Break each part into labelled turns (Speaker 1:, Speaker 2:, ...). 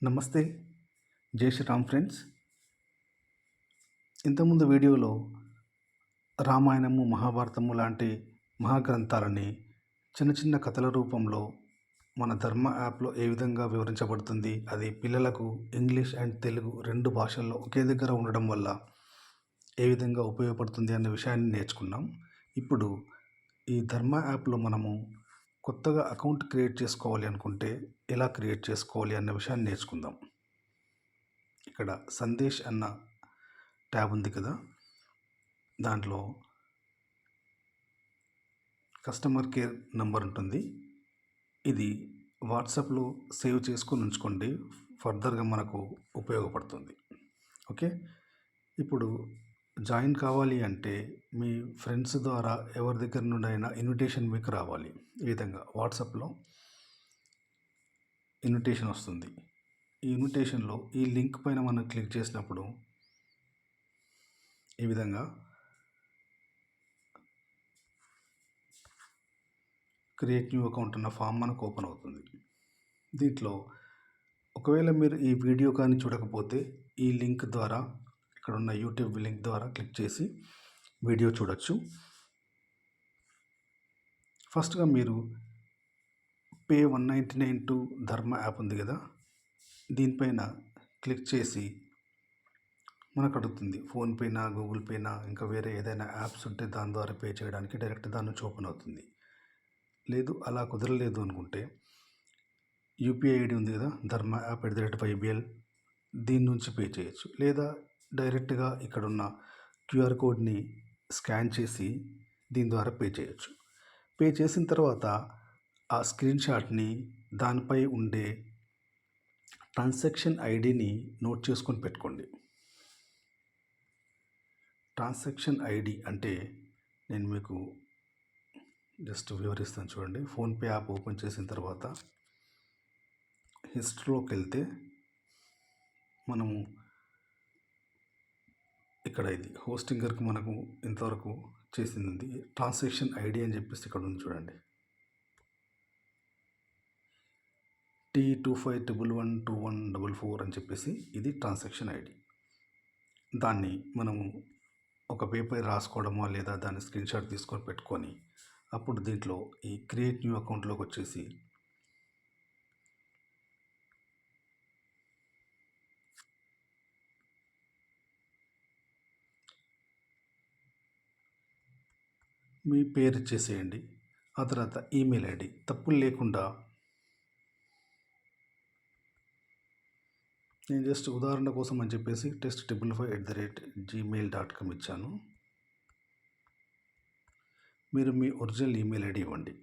Speaker 1: నమస్తే. జై శ్రీరామ్ ఫ్రెండ్స్. ఇంతకుముందు వీడియోలో రామాయణము, మహాభారతము లాంటి మహాగ్రంథాలని చిన్న చిన్న కథల రూపంలో మన ధర్మ యాప్లో ఏ విధంగా వివరించబడుతుంది, అది పిల్లలకు ఇంగ్లీష్ అండ్ తెలుగు 2 భాషల్లో ఒకే దగ్గర ఉండడం వల్ల ఏ విధంగా ఉపయోగపడుతుంది అనే విషయాన్ని నేర్చుకున్నాం. ఇప్పుడు ఈ ధర్మ యాప్లో మనము కొత్తగా అకౌంట్ క్రియేట్ చేసుకోవాలి అనుకుంటే ఎలా క్రియేట్ చేసుకోవాలి అన్న విషయాన్ని నేర్చుకుందాం. ఇక్కడ సందేశ్ అన్న ట్యాబ్ ఉంది కదా, దాంట్లో కస్టమర్ కేర్ నంబర్ ఉంటుంది. ఇది వాట్సాప్లో సేవ్ చేసుకొని ఉంచుకోండి, ఫర్దర్గా మనకు ఉపయోగపడుతుంది. ఓకే, ఇప్పుడు జాయిన్ కావాలి అంటే మీ ఫ్రెండ్స్ ద్వారా ఎవరి దగ్గర నుండి అయినా ఇన్విటేషన్ మీకు రావాలి. ఈ విధంగా వాట్సాప్లో ఇన్విటేషన్ వస్తుంది. ఈ ఇన్విటేషన్లో ఈ లింక్ పైన మనం క్లిక్ చేసినప్పుడు ఈ విధంగా క్రియేట్ న్యూ అకౌంట్ అన్న ఫామ్ మనకు ఓపెన్ అవుతుంది. దీంట్లో ఒకవేళ మీరు ఈ వీడియో కానీ చూడకపోతే ఈ లింక్ ద్వారా, ఇక్కడ ఉన్న యూట్యూబ్ లింక్ ద్వారా క్లిక్ చేసి వీడియో చూడొచ్చు. ఫస్ట్గా మీరు పే 199 టు ధర్మ యాప్ ఉంది కదా, దీనిపైన క్లిక్ చేసి మనకు అడుగుతుంది ఫోన్పేనా, గూగుల్ పేనా, ఇంకా వేరే ఏదైనా యాప్స్ ఉంటే దాని ద్వారా పే చేయడానికి డైరెక్ట్ దాని నుంచి ఓపెన్ అవుతుంది. లేదు అలా కుదరలేదు అనుకుంటే యూపీఐ ఐడి ఉంది కదా, ధర్మ యాప్ @YBL, దీని నుంచి పే చేయొచ్చు. లేదా డైరెక్ట్గా ఇక్కడున్న క్యూఆర్ కోడ్ని స్కాన్ చేసి దీని ద్వారా పే చేయొచ్చు. పే చేసిన తర్వాత ఆ స్క్రీన్ షాట్ని దానిపై ఉండే ట్రాన్సాక్షన్ ఐడిని నోట్ చేసుకొని పెట్టుకోండి. ట్రాన్సాక్షన్ ఐడి అంటే నేను మీకు జస్ట్ వివరిస్తాను చూడండి. ఫోన్పే యాప్ ఓపెన్ చేసిన తర్వాత హిస్టరీలోకి వెళ్తే మనము ఇక్కడ ఇది హోస్టింగర్కి మనకు ఇంతవరకు చేసింది ట్రాన్సాక్షన్ ఐడి అని చెప్పేసి ఇక్కడ ఉంది చూడండి, T25112144 అని చెప్పేసి ఇది ట్రాన్సాక్షన్ ఐడి. దాన్ని మనము ఒక పేపర్ రాసుకోవడమో లేదా దాన్ని స్క్రీన్ షాట్ తీసుకొని పెట్టుకొని అప్పుడు దీంట్లో ఈ క్రియేట్ న్యూ అకౌంట్లోకి వచ్చేసి మీ పేరు ఇచ్చేసేయండి. ఆ తర్వాత ఈమెయిల్ ఐడి తప్పులు లేకుండా, నేను జస్ట్ ఉదాహరణ కోసం అని చెప్పేసి test555@gmail.com ఇచ్చాను. మీరు మీ ఒరిజినల్ ఈమెయిల్ ఐడి ఇవ్వండి.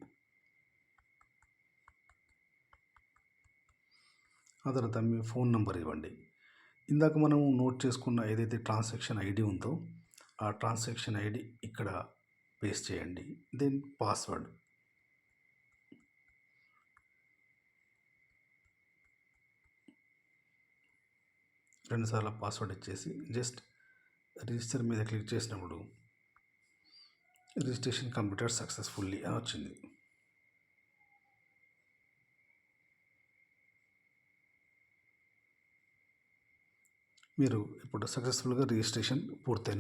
Speaker 1: ఆ తర్వాత మీ ఫోన్ నెంబర్ ఇవ్వండి. ఇందాక మనం నోట్ చేసుకున్న ఏదైతే ట్రాన్సాక్షన్ ఐడి ఉందో ఆ ట్రాన్సాక్షన్ ఐడి ఇక్కడ పేస్ట్ చేయండి. దెన్ పాస్వర్డ్, రెండుసార్లు పాస్వర్డ్ ఇచ్చేసి జస్ట్ రిజిస్టర్ మీద క్లిక్ చేసినప్పుడు రిజిస్ట్రేషన్ కంప్లీటెడ్ సక్సెస్ఫుల్లీ అని వచ్చింది. మీరు ఇప్పుడు సక్సెస్ఫుల్గా రిజిస్ట్రేషన్ పూర్తయిన